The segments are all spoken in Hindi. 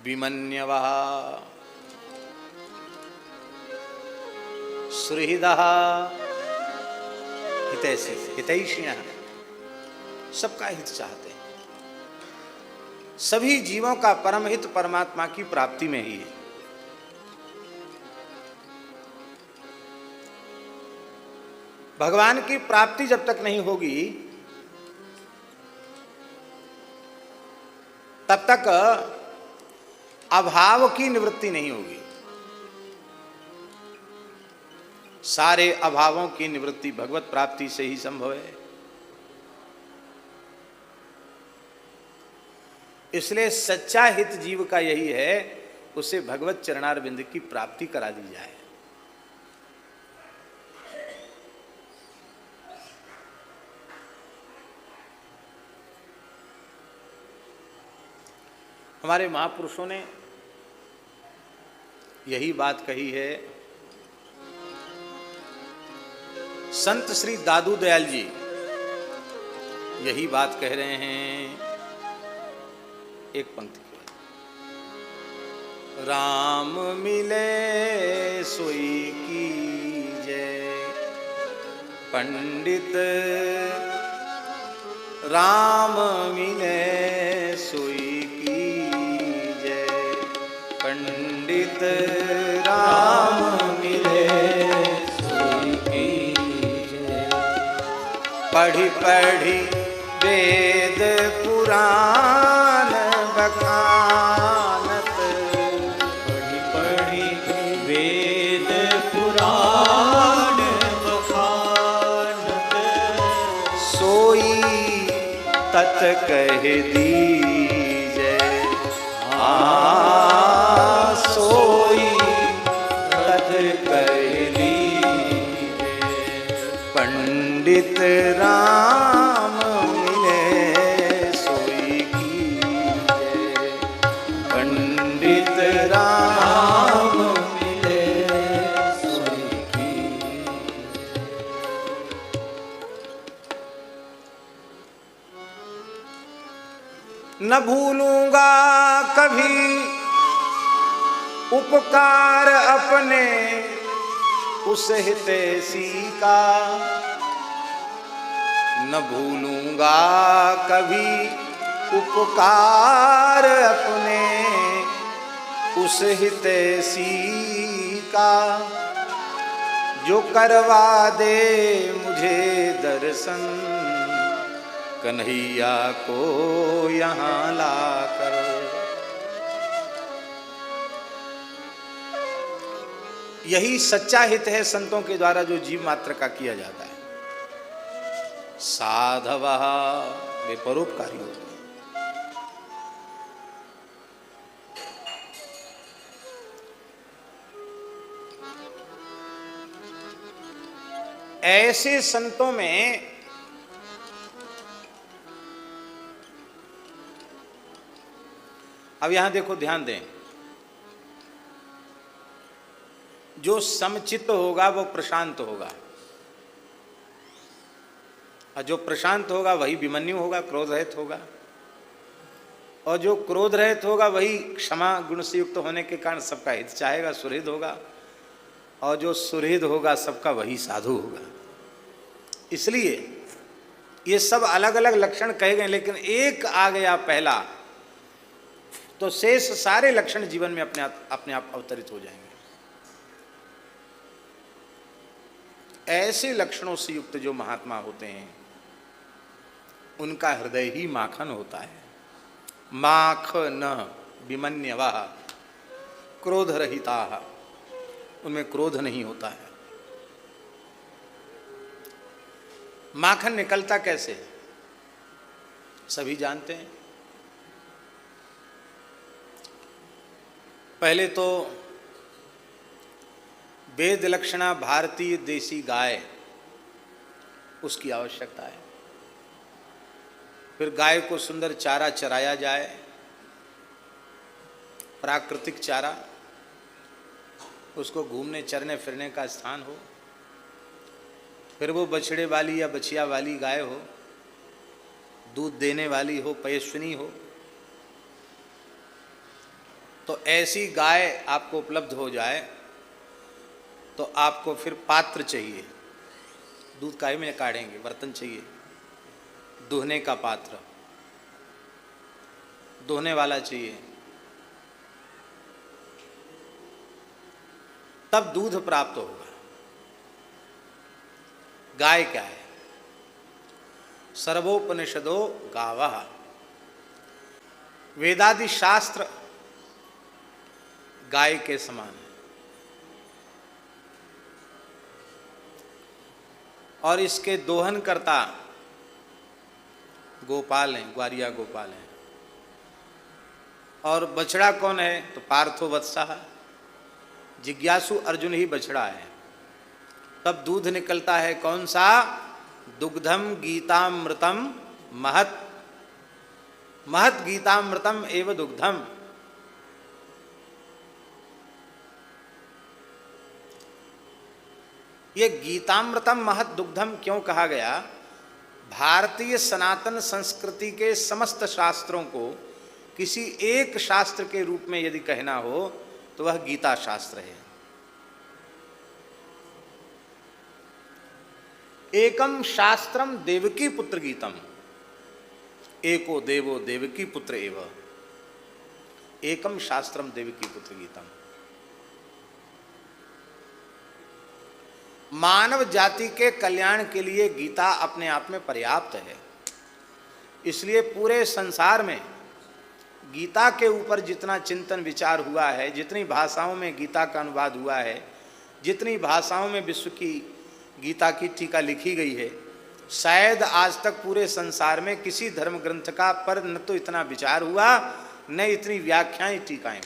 विमन्यवः सुहृदः हितैषिणः, सबका हित चाहते हैं। सभी जीवों का परम हित परमात्मा की प्राप्ति में ही है। भगवान की प्राप्ति जब तक नहीं होगी तब तक अभाव की निवृत्ति नहीं होगी। सारे अभावों की निवृत्ति भगवत प्राप्ति से ही संभव है। इसलिए सच्चा हित जीव का यही है, उसे भगवत चरणारविंद की प्राप्ति करा दी जाए। हमारे महापुरुषों ने यही बात कही है। संत श्री दादू दयाल जी यही बात कह रहे हैं। एक पंक्ति की, राम मिले सोई की जय, पंडित राम मिले सोई की जय, पंडित राम मिले सोई की जय, पढ़ी पढ़ी वेद पुराण बखानत, पढ़ी पढ़ी वेद पुराण बखानत, सोई तत कह दीजै, सोई तत कह दीजै, पंडित राम मिले सोई की जय, पंडित राम मिले सोई की। न भूलूंगा कभी उपकार अपने उस हितैषी का, न भूलूंगा कभी उपकार अपने उस हितैषी का, जो करवा दे मुझे दर्शन कन्हैया को यहाँ लाकर। यही सच्चा हित है संतों के द्वारा जो जीव मात्र का किया जाता है। साधवः वे परोपकारी होते हैं। ऐसे संतों में अब यहां देखो, ध्यान दें, जो समचित्त होगा वो प्रशांत होगा, और जो प्रशांत होगा वही विमन्यु होगा, क्रोध रहित होगा, और जो क्रोध रहित होगा वही क्षमा गुण से युक्त होने के कारण सबका हित चाहेगा, सुहृद होगा, और जो सुहृद होगा सबका वही साधु होगा। इसलिए ये सब अलग अलग लक्षण कहे गए, लेकिन एक आ गया पहला तो शेष सारे लक्षण जीवन में अपने आप अवतरित हो जाएंगे। ऐसे लक्षणों से युक्त जो महात्मा होते हैं उनका हृदय ही माखन होता है। माखन विमन्यवः क्रोध रहिताः, उनमें क्रोध नहीं होता है। माखन निकलता कैसे सभी जानते हैं। पहले तो वेद लक्षणा भारतीय देसी गाय, उसकी आवश्यकता है। फिर गाय को सुंदर चारा चराया जाए, प्राकृतिक चारा, उसको घूमने चरने फिरने का स्थान हो। फिर वो बछड़े वाली या बछिया वाली गाय हो, दूध देने वाली हो, पयस्विनी हो। तो ऐसी गाय आपको उपलब्ध हो जाए तो आपको फिर पात्र चाहिए। दूध काहे में काढ़ेंगे, बर्तन चाहिए, दुहने का पात्र, दुहने वाला चाहिए, तब दूध प्राप्त होगा। गाय क्या है? सर्वोपनिषदो गावः, वेदादि शास्त्र गाय के समान है। और इसके दोहन करता गोपाल हैं, ग्वारिया गोपाल हैं। और बछड़ा कौन है? तो पार्थो वत्सः, जिज्ञासु अर्जुन ही बछड़ा है। तब दूध निकलता है कौन सा? दुग्धम गीतामृतम महत, महत गीतामृतम एव दुग्धम। ये गीतामृतम महत दुग्धम क्यों कहा गया? भारतीय सनातन संस्कृति के समस्त शास्त्रों को किसी एक शास्त्र के रूप में यदि कहना हो तो वह गीता शास्त्र है। एकम शास्त्रम देवकी पुत्र गीतम, एको देवो देवकी पुत्र एव, एकम शास्त्रम देवकी पुत्र गीतम। मानव जाति के कल्याण के लिए गीता अपने आप में पर्याप्त है। इसलिए पूरे संसार में गीता के ऊपर जितना चिंतन विचार हुआ है, जितनी भाषाओं में गीता का अनुवाद हुआ है, जितनी भाषाओं में विश्व की गीता की टीका लिखी गई है, शायद आज तक पूरे संसार में किसी धर्म ग्रंथ का पर न तो इतना विचार हुआ, न इतनी व्याख्याएं टीकाएं।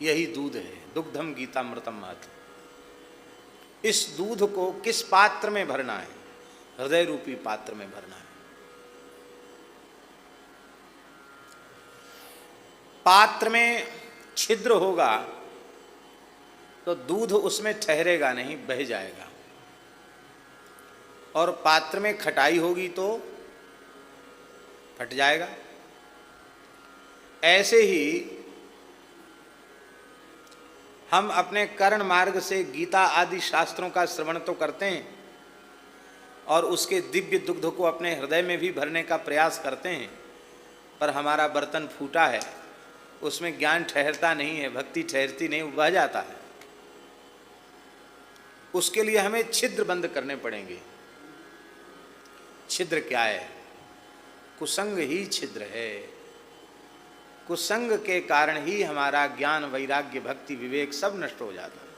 यही दूध है, दुग्धम गीतामृतम महत। इस दूध को किस पात्र में भरना है? हृदय रूपी पात्र में भरना है। पात्र में छिद्र होगा तो दूध उसमें ठहरेगा नहीं, बह जाएगा। और पात्र में खटाई होगी तो फट जाएगा। ऐसे ही हम अपने कर्ण मार्ग से गीता आदि शास्त्रों का श्रवण तो करते हैं और उसके दिव्य दुग्ध को अपने हृदय में भी भरने का प्रयास करते हैं, पर हमारा बर्तन फूटा है, उसमें ज्ञान ठहरता नहीं है, भक्ति ठहरती नहीं, बह जाता है। उसके लिए हमें छिद्र बंद करने पड़ेंगे। छिद्र क्या है? कुसंग ही छिद्र है। कुसंग के कारण ही हमारा ज्ञान, वैराग्य, भक्ति, विवेक सब नष्ट हो जाता है।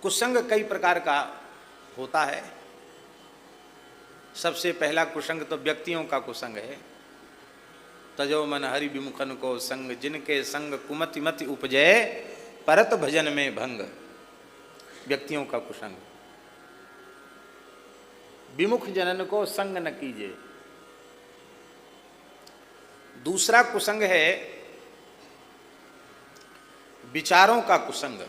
कुसंग कई प्रकार का होता है। सबसे पहला कुसंग तो व्यक्तियों का कुसंग है। तजो मन हरि विमुखन को संग, जिनके संग कुमति मति उपजय, परत भजन में भंग। व्यक्तियों का कुसंग। विमुख जनन को संग न कीजिए। दूसरा कुसंग है विचारों का कुसंग।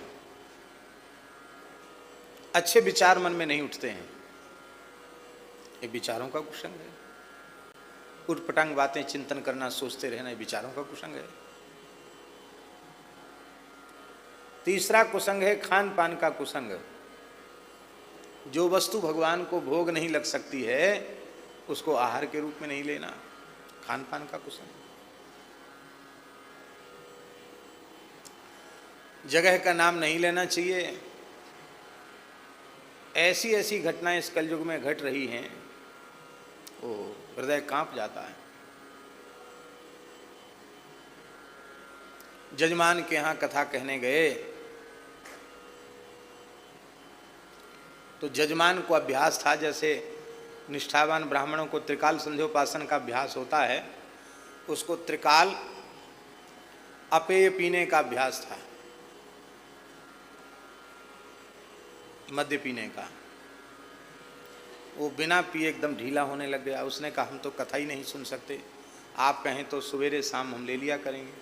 अच्छे विचार मन में नहीं उठते हैं, ये विचारों का कुसंग है। उटपटांग बातें चिंतन करना, सोचते रहना, ये विचारों का कुसंग है। तीसरा कुसंग है खान पान का कुसंग। जो वस्तु भगवान को भोग नहीं लग सकती है उसको आहार के रूप में नहीं लेना, खान पान का कुसंग। जगह का नाम नहीं लेना चाहिए। ऐसी ऐसी घटनाएं इस कलयुग में घट रही हैं, वो हृदय कांप जाता है। जजमान के यहाँ कथा कहने गए तो जजमान को अभ्यास था, जैसे निष्ठावान ब्राह्मणों को त्रिकाल संध्योपासन का अभ्यास होता है, उसको त्रिकाल अपेय पीने का अभ्यास था, मद्य पीने का। वो बिना पिए एकदम ढीला होने लग गया। उसने कहा हम तो कथा ही नहीं सुन सकते, आप कहें तो सवेरे शाम हम ले लिया करेंगे।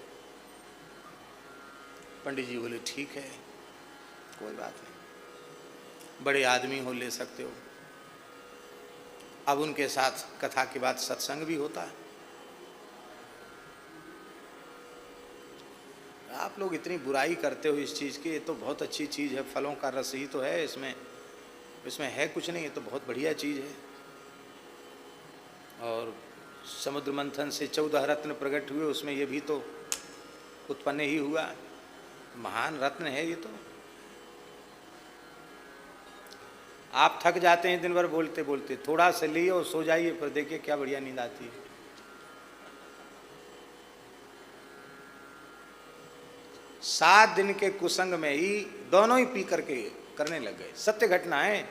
पंडित जी बोले ठीक है, कोई बात नहीं, बड़े आदमी हो, ले सकते हो। अब उनके साथ कथा के बाद सत्संग भी होता है। आप लोग इतनी बुराई करते हो इस चीज़ की, ये तो बहुत अच्छी चीज़ है, फलों का रस ही तो है इसमें, इसमें है कुछ नहीं, ये तो बहुत बढ़िया चीज़ है। और समुद्र मंथन से 14 रत्न प्रकट हुए, उसमें ये भी तो उत्पन्न ही हुआ, महान रत्न है ये तो। आप थक जाते हैं दिन भर बोलते बोलते, थोड़ा सा लिए और सो जाइए, फिर देखिए क्या बढ़िया नींद आती है। 7 दिन के कुसंग में ही दोनों ही पी करके करने लग गए। सत्य घटना है।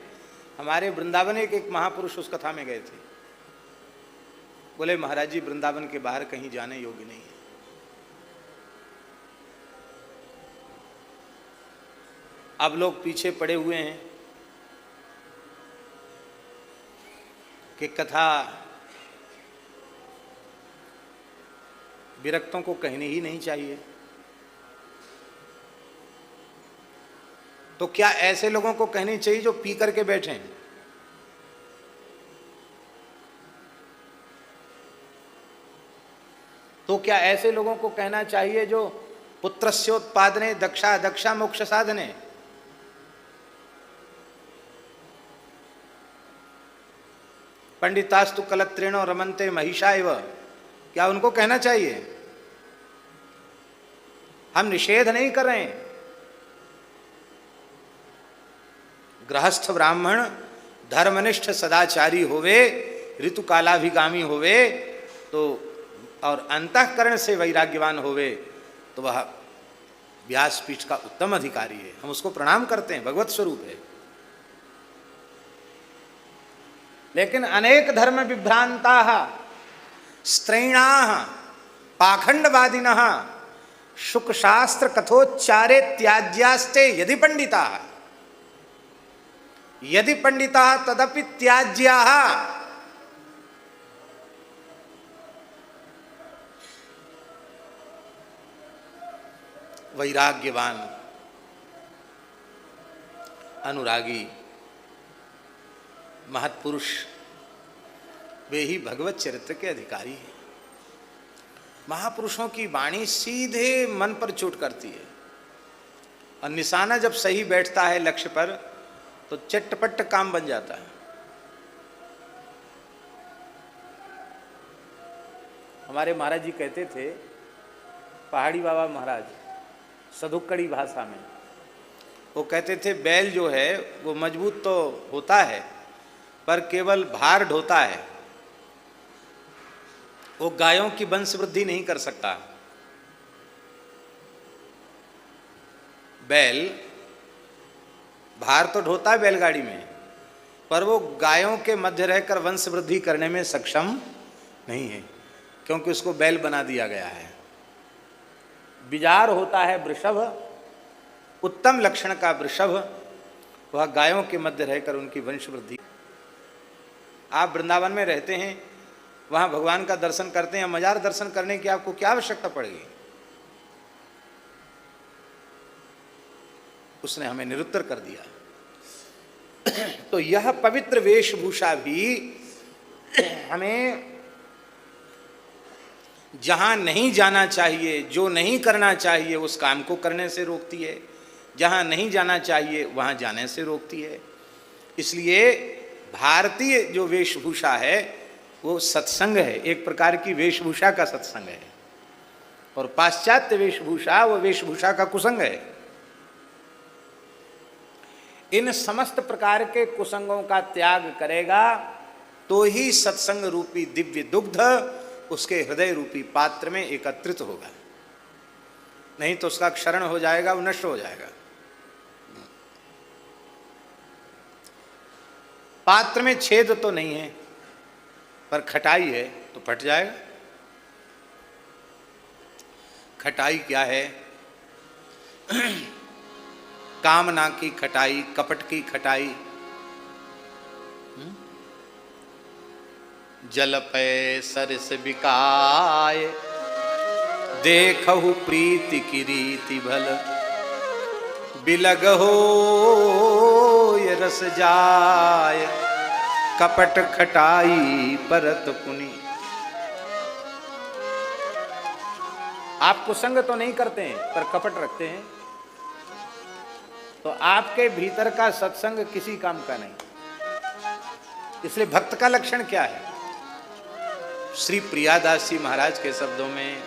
हमारे वृंदावन एक महापुरुष उस कथा में गए थे, बोले महाराज जी वृंदावन के बाहर कहीं जाने योग्य नहीं है। अब लोग पीछे पड़े हुए हैं कि कथा विरक्तों को कहनी ही नहीं चाहिए। तो क्या ऐसे लोगों को कहनी चाहिए जो पी करके बैठे हैं? तो क्या ऐसे लोगों को कहना चाहिए जो पुत्रस्योत्पादने दक्षा दक्षा मोक्ष साधने? पंडितास्तु कलत्रेणो रमन्ते महिषा इव, क्या उनको कहना चाहिए? हम निषेध नहीं कर रहे हैं। गृहस्थ ब्राह्मण धर्मनिष्ठ सदाचारी होवे, ऋतुकालाभिगामी होवे तो और अंतःकरण से वैराग्यवान होवे तो वह व्यासपीठ का उत्तम अधिकारी है। हम उसको प्रणाम करते हैं, भगवत स्वरूप है। लेकिन अनेक धर्म विभ्रांता स्त्रैणा पाखंडवादिनः शुक शास्त्र कथोच्चारे त्याज्यास्ते यदि पंडिता, यदि पंडिता तदपि त्याज्याः। वैराग्यवान अनुरागी महत्पुरुष वे ही भगवत चरित्र के अधिकारी हैं। महापुरुषों की वाणी सीधे मन पर चोट करती है और निशाना जब सही बैठता है लक्ष्य पर तो चटपट काम बन जाता है। हमारे महाराज जी कहते थे, पहाड़ी बाबा महाराज, सधुक्कड़ी भाषा में वो कहते थे बैल जो है वो मजबूत तो होता है पर केवल भार ढोता है, वो गायों की वंश वृद्धि नहीं कर सकता। बैल भार तो ढोता है बैलगाड़ी में, पर वो गायों के मध्य रहकर वंश वृद्धि करने में सक्षम नहीं है, क्योंकि उसको बैल बना दिया गया है। बिजार होता है वृषभ, उत्तम लक्षण का वृषभ, वह गायों के मध्य रहकर उनकी वंश वृद्धि। आप वृंदावन में रहते हैं, वहाँ भगवान का दर्शन करते हैं, मजार दर्शन करने की आपको क्या आवश्यकता पड़ेगी? उसने हमें निरुत्तर कर दिया। तो यह पवित्र वेशभूषा भी हमें जहाँ नहीं जाना चाहिए, जो नहीं करना चाहिए उस काम को करने से रोकती है, जहाँ नहीं जाना चाहिए वहाँ जाने से रोकती है। इसलिए भारतीय जो वेशभूषा है वो सत्संग है, एक प्रकार की वेशभूषा का सत्संग है, और पाश्चात्य वेशभूषा वो वेशभूषा का कुसंग है। इन समस्त प्रकार के कुसंगों का त्याग करेगा तो ही सत्संग रूपी दिव्य दुग्ध उसके हृदय रूपी पात्र में एकत्रित होगा, नहीं तो उसका क्षरण हो जाएगा, वो नष्ट हो जाएगा। पात्र में छेद तो नहीं है पर खटाई है तो फट जाएगा। खटाई क्या है? कामना की खटाई, कपट की खटाई। जल पै सरस बिकाय, देखहु प्रीति की रीति भल, बिलग हो ये रस जाय, कपट खटाई परत पुनि। आप कुसंग तो नहीं करते हैं पर कपट रखते हैं, तो आपके भीतर का सत्संग किसी काम का नहीं। इसलिए भक्त का लक्षण क्या है? श्री प्रियादास जी महाराज के शब्दों में,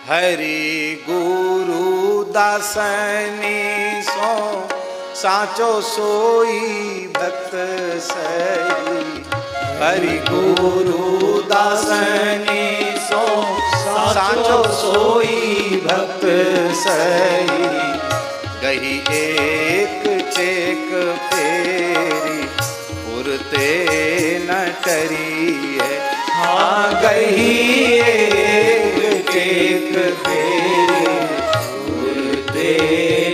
हरि गुरु दासनी सो साचो सोई भक्त सही। हरि गुरु दासनी सो साचो सोई भक्त सही। गही एक टेक फेरी पुरते न करी है। हाँ गही एक टेक फेरी पुरते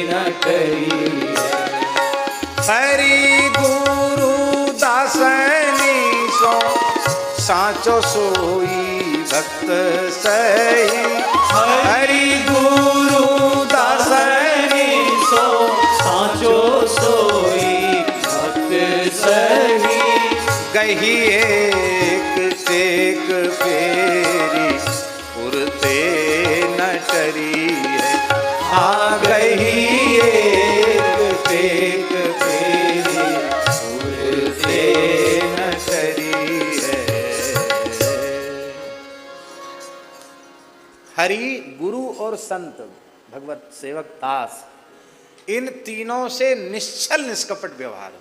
न करी है। हरि गुरु दासनी सो साचो सोई भक्त सही। हरि गुरु दासनी सो साचो सोई भक्त सही। गही एक टेक फेरी पुरते न टरी है। हाँ गही एक टेक फेरी पुरते न टरी है। हरि गुरु और संत भगवत सेवक दास, इन तीनों से निश्चल निष्कपट व्यवहार हो।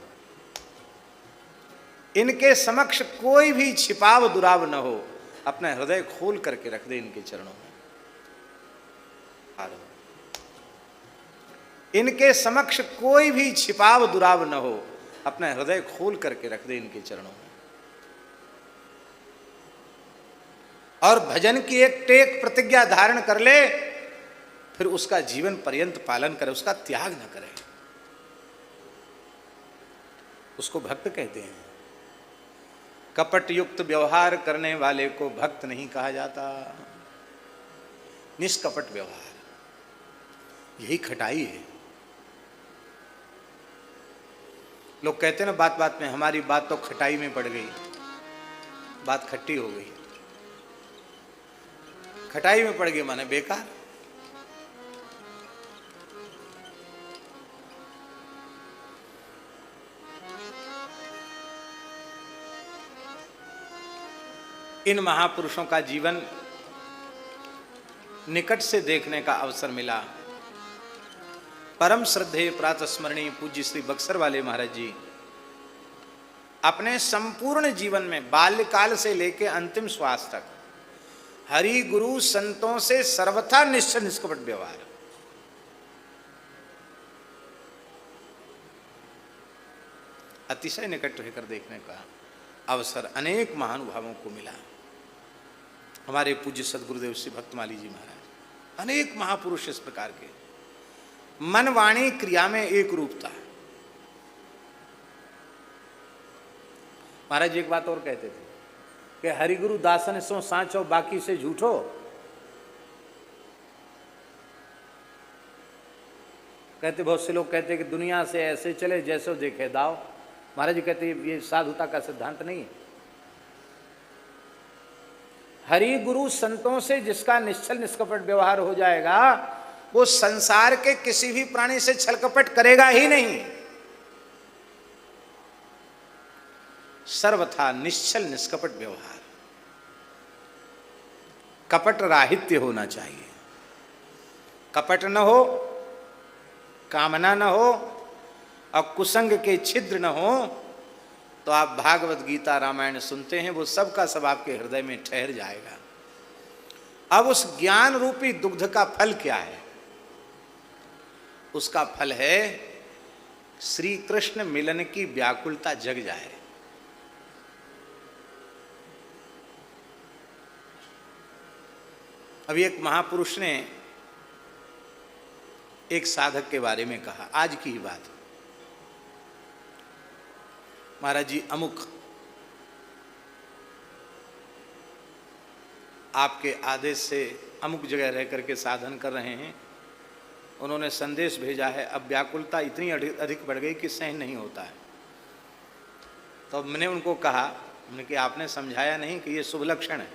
इनके समक्ष कोई भी छिपाव दुराव न हो, अपना हृदय खोल करके रख दे इनके चरणों में। इनके समक्ष कोई भी छिपाव दुराव न हो, अपना हृदय खोल करके रख दे इनके चरणों में। और भजन की एक टेक प्रतिज्ञा धारण कर ले, फिर उसका जीवन पर्यंत पालन करे, उसका त्याग न करे। उसको भक्त कहते हैं। कपट युक्त व्यवहार करने वाले को भक्त नहीं कहा जाता। निष्कपट व्यवहार, यही खटाई है। लोग कहते हैं ना बात बात में, हमारी बात तो खटाई में पड़ गई, बात खट्टी हो गई। खटाई में पड़ गई माने बेकार। इन महापुरुषों का जीवन निकट से देखने का अवसर मिला। परम श्रद्धेय प्रातस्मरणीय पूज्य श्री बक्सर वाले महाराज जी अपने संपूर्ण जीवन में बाल्यकाल से लेकर अंतिम श्वास तक हरि गुरु संतों से सर्वथा निश्चल निष्कपट व्यवहार। अतिशय निकट होकर देखने का अवसर अनेक महानुभावों को मिला। हमारे पूज्य सदगुरुदेव श्री भक्तमाली जी महाराज, अनेक महापुरुष इस प्रकार के मन वाणी क्रिया में एक रूपता। महाराज जी एक बात और कहते थे कि हरिगुरु दासन सो सांचो बाकी से झूठो। कहते बहुत से लोग कहते कि दुनिया से ऐसे चले जैसे देखे दाव। महाराज जी कहते ये साधुता का सिद्धांत नहीं है। हरि गुरु संतों से जिसका निश्चल निष्कपट व्यवहार हो जाएगा, वो संसार के किसी भी प्राणी से छलकपट करेगा ही नहीं। सर्वथा निश्चल निष्कपट व्यवहार, कपट राहित्य होना चाहिए। कपट न हो, कामना न हो और कुसंग के छिद्र न हो, तो आप भागवत गीता रामायण सुनते हैं, वो सब का सब आपके हृदय में ठहर जाएगा। अब उस ज्ञान रूपी दुग्ध का फल क्या है? उसका फल है श्री कृष्ण मिलन की व्याकुलता जग जाए। अभी एक महापुरुष ने एक साधक के बारे में कहा, आज की ही बात। महाराज जी अमुक आपके आदेश से अमुक जगह रह करके साधन कर रहे हैं। उन्होंने संदेश भेजा है, अब व्याकुलता इतनी अधिक बढ़ गई कि सहन नहीं होता है। तो मैंने उनको कहा, मैंने कि आपने समझाया नहीं कि ये शुभ लक्षण है।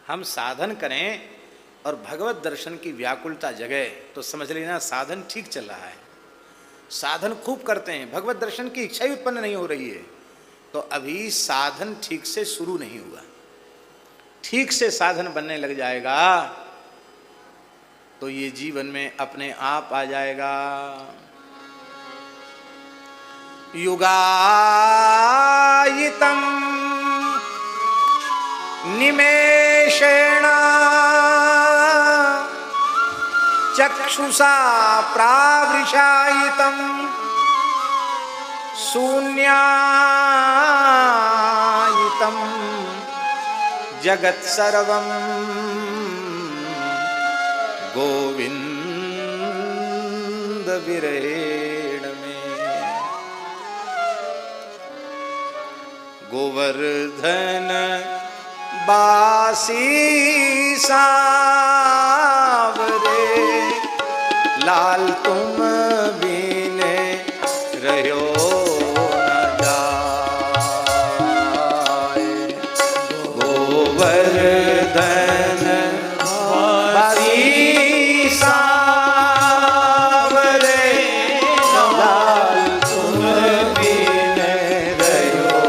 हम साधन करें और भगवत दर्शन की व्याकुलता जगे तो समझ लेना साधन ठीक चल रहा है। साधन खूब करते हैं, भगवत दर्शन की इच्छा ही उत्पन्न नहीं हो रही है, तो अभी साधन ठीक से शुरू नहीं हुआ। ठीक से साधन बनने लग जाएगा तो ये जीवन में अपने आप आ जाएगा। युगायितं निमेषेण चक्षुषा प्रावृषायितं शून्यायितं जगत्सर्वं गोविंद विरहेण में। गोवर्धन बासी सांवरे लाल तुम बीने रहो न जाए। गोवर्धन बासी सांवरे लाल तुम बीने रहो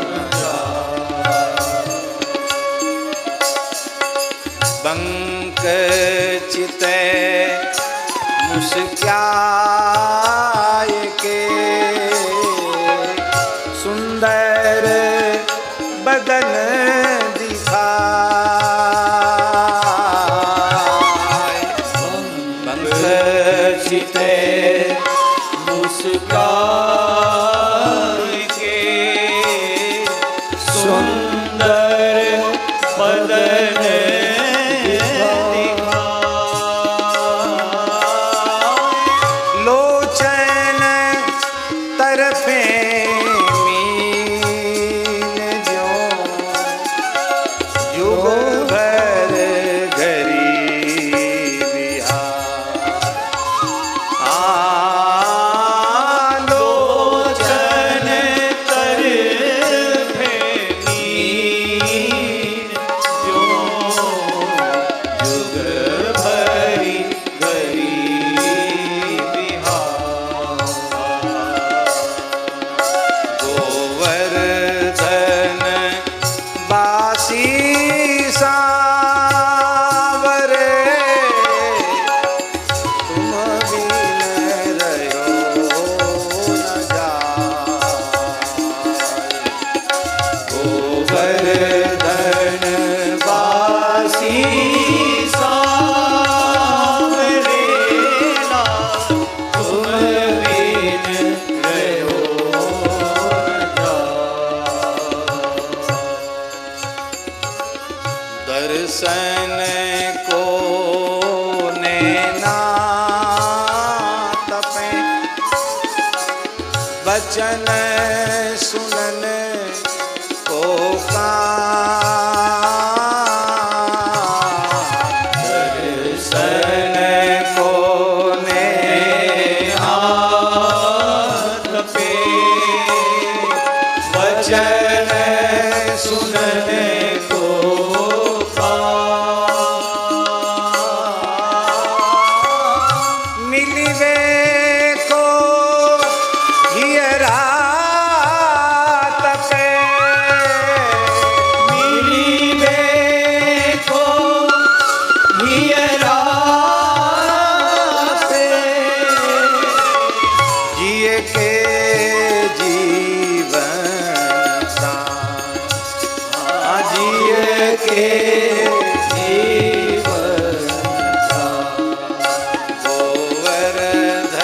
न जाए। बंक चिते मुस्काय के सुंदर बदन दिखाए। चिते मुस्कान के सुंदर बदन लोचन तरफे मीन जो युग भर गरीबी लोचन तरफे मीन जो युग भरी गरीबी गोवर्धन बासी सांवरे तुम बिन रहो न जाए। गोवर्धन वासी सांवरे लाल तुम बिन रहो न जाए। दर्शन को नैना तपे बचन सुनन को कान। दर्शन को नैना पे वचन सुनने को मिलिवे को हियरा तपे मिलिवे को हियरा पे जिए के जीवन दान। जिए के जीवन दान। गोवर्धन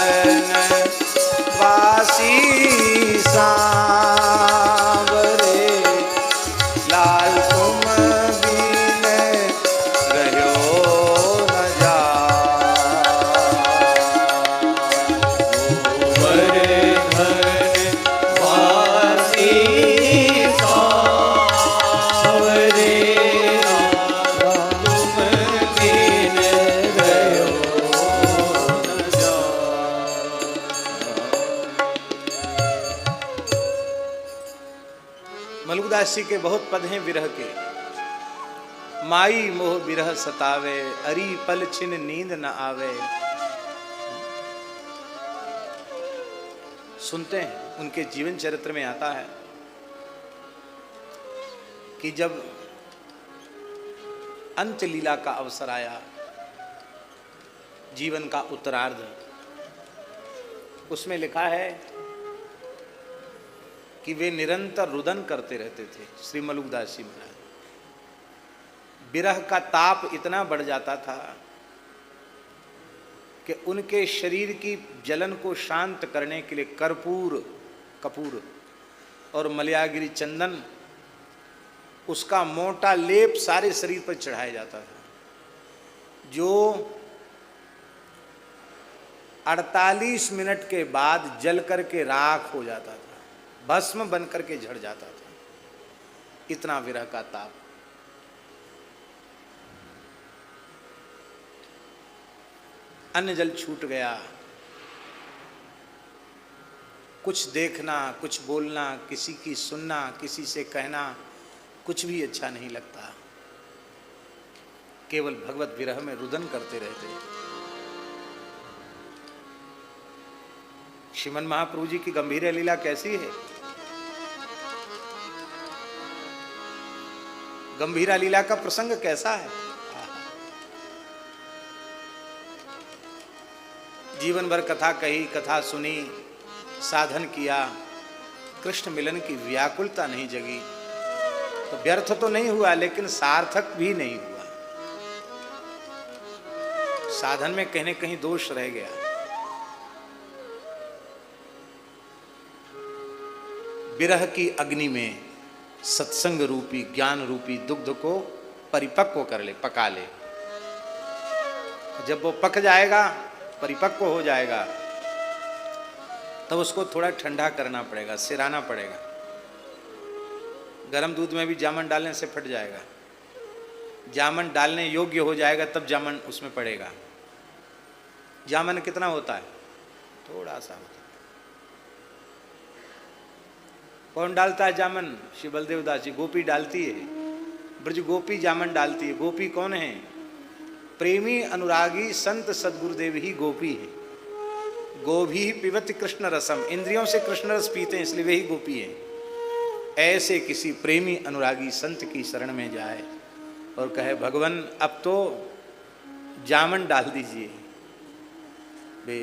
मलुकदास जी के बहुत पद हैं विरह के। माई मोह विरह सतावे, अरी पल छिन नींद न आवे। सुनते हैं उनके जीवन चरित्र में आता है कि जब अंत लीला का अवसर आया, जीवन का उत्तरार्ध, उसमें लिखा है कि वे निरंतर रुदन करते रहते थे। श्री मलुकदास जी महाराज, विरह का ताप इतना बढ़ जाता था कि उनके शरीर की जलन को शांत करने के लिए कपूर और मलयागिरी चंदन, उसका मोटा लेप सारे शरीर पर चढ़ाया जाता था, जो 48 मिनट के बाद जल करके राख हो जाता था, भस्म बन करके झड़ जाता था। इतना विरह का ताप। अन्न जल छूट गया, कुछ देखना, कुछ बोलना, किसी की सुनना, किसी से कहना, कुछ भी अच्छा नहीं लगता। केवल भगवत विरह में रुदन करते रहते। श्रीमन महाप्रभु जी की गंभीर लीला कैसी है? गंभीरा लीला का प्रसंग कैसा है? जीवन भर कथा कही, कथा सुनी, साधन किया, कृष्ण मिलन की व्याकुलता नहीं जगी, तो व्यर्थ तो नहीं हुआ, लेकिन सार्थक भी नहीं हुआ। साधन में कहीं न कहीं दोष रह गया। विरह की अग्नि में सत्संग रूपी, ज्ञान रूपी दुग्ध को परिपक्व कर ले, पका ले। जब वो पक जाएगा, परिपक्व हो जाएगा, तब उसको थोड़ा ठंडा करना पड़ेगा, सिराना पड़ेगा। गर्म दूध में भी जामन डालने से फट जाएगा। जामन डालने योग्य हो जाएगा तब जामन उसमें पड़ेगा। जामन कितना होता है? थोड़ा सा होता है। कौन डालता है जामन? श्री बलदेव दास जी। गोपी डालती है, ब्रज गोपी जामन डालती है। गोपी कौन है? प्रेमी अनुरागी संत सदगुरुदेव ही गोपी है। गोभी पिबत कृष्ण रसम, इंद्रियों से कृष्ण रस पीते हैं, इसलिए वही गोपी है। ऐसे किसी प्रेमी अनुरागी संत की शरण में जाए और कहे, भगवान अब तो जामन डाल दीजिए। वे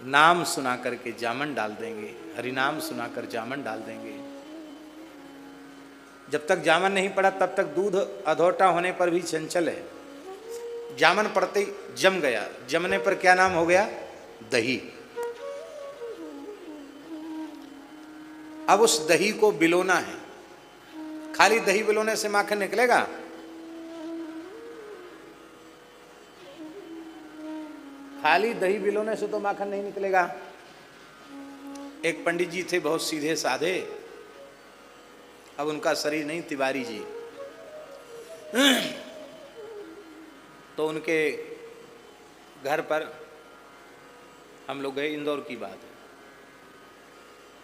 नाम सुना करके जामन डाल देंगे, हरिनाम सुनाकर जामन डाल देंगे। जब तक जामन नहीं पड़ा तब तक दूध अधोटा होने पर भी चंचल है। जामन पड़ते ही जम गया। जमने पर क्या नाम हो गया? दही। अब उस दही को बिलोना है। खाली दही बिलोने से माखन निकलेगा? खाली दही बिलोने से तो माखन नहीं निकलेगा। एक पंडित जी थे, बहुत सीधे साधे, अब उनका शरीर नहीं, तिवारी जी। तो उनके घर पर हम लोग गए, इंदौर की बात है।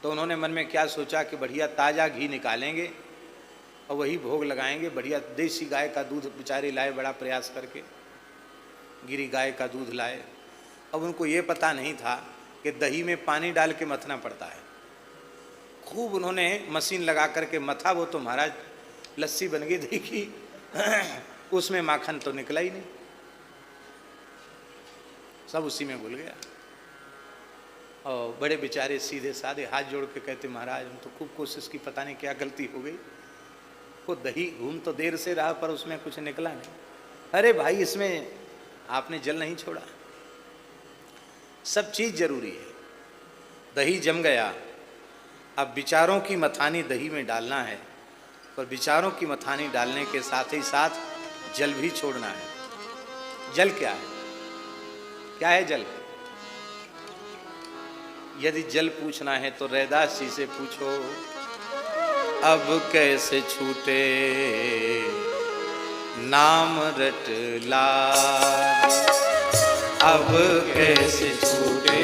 तो उन्होंने मन में क्या सोचा कि बढ़िया ताज़ा घी निकालेंगे और वही भोग लगाएंगे। बढ़िया देसी गाय का दूध बेचारे लाए, बड़ा प्रयास करके गिरी गाय का दूध लाए। अब उनको ये पता नहीं था कि दही में पानी डाल के मथना पड़ता है। खूब उन्होंने मशीन लगा करके मथा, वो तो महाराज लस्सी बन गई दही की, उसमें माखन तो निकला ही नहीं, सब उसी में घुल गया। और बड़े बेचारे सीधे साधे हाथ जोड़ के कहते, महाराज हम तो खूब कोशिश की, पता नहीं क्या गलती हो गई, वो दही घूम तो देर से रहा पर उसमें कुछ निकला नहीं। अरे भाई, इसमें आपने जल नहीं छोड़ा, सब चीज़ जरूरी है। दही जम गया, अब विचारों की मथानी दही में डालना है, पर विचारों की मथानी डालने के साथ ही साथ जल भी छोड़ना है। जल क्या है? क्या है जल? यदि जल पूछना है तो रैदास जी से पूछो, अब कैसे छूटे नाम रट लागे, अब कैसे छूटे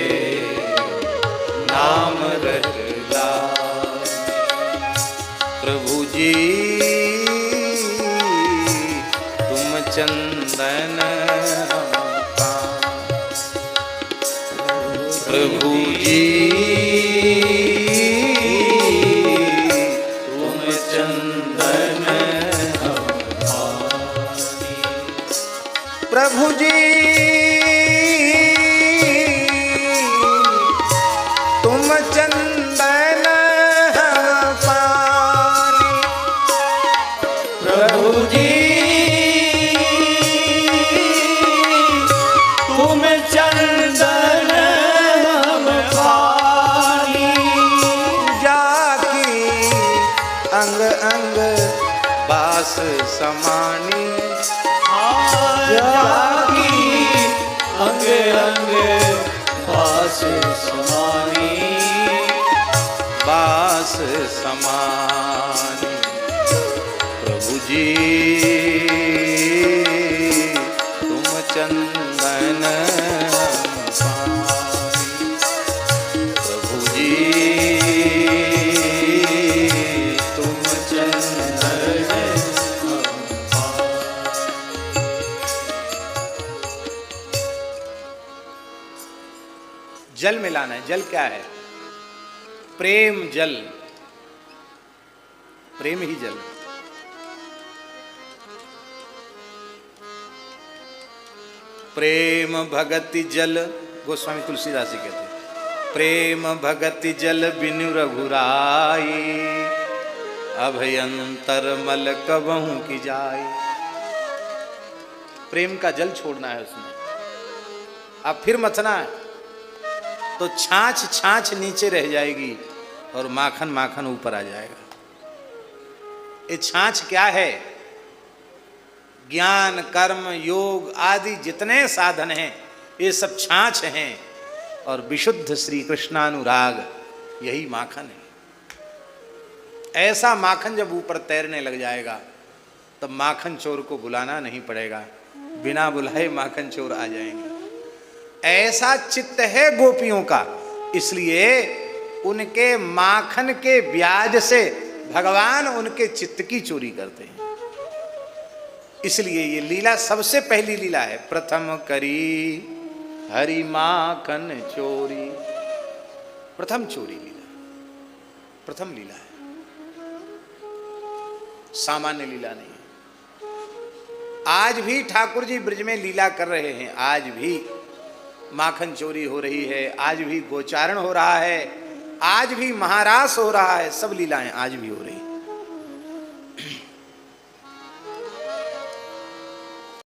नाम रट लागे। प्रभु जी जी तुम चंदन का, प्रभु जी तुम चंदन हमारी, प्रभु जी तुम चंदन पानी, प्रभु जी तुम चंदन हम खानी, जाकी अंग अंग बास समानी, जाकी अंग अंग बास समानी, बास समानी, प्रभु जी तुम चंदन पानी, प्रभु जी तुम चंदन जल मिलाना है। जल क्या है? प्रेम जल, प्रेम ही जल। प्रेम भगति जल, गोस्वामी तुलसीदास जी कहते हैं, प्रेम भगति जल बिनु रघुराई, अभयंतर मल कबहू की जाए। प्रेम का जल छोड़ना है उसमें, अब फिर मथना है तो छाछ छाछ नीचे रह जाएगी और माखन माखन ऊपर आ जाएगा। ये छाछ क्या है? ज्ञान कर्म योग आदि जितने साधन हैं ये सब छाछ हैं, और विशुद्ध श्री कृष्णानुराग यही माखन है। ऐसा माखन जब ऊपर तैरने लग जाएगा तब माखन चोर को बुलाना नहीं पड़ेगा, बिना बुलाए माखन चोर आ जाएंगे। ऐसा चित्त है गोपियों का, इसलिए उनके माखन के ब्याज से भगवान उनके चित्त की चोरी करते हैं। इसलिए ये लीला सबसे पहली लीला है। प्रथम करी हरि माखन चोरी, प्रथम चोरी लीला, प्रथम लीला है, सामान्य लीला नहीं है। आज भी ठाकुर जी ब्रज में लीला कर रहे हैं, आज भी माखन चोरी हो रही है, आज भी गोचारण हो रहा है, आज भी महारास हो रहा है, सब लीलाएं आज भी हो रही हैं।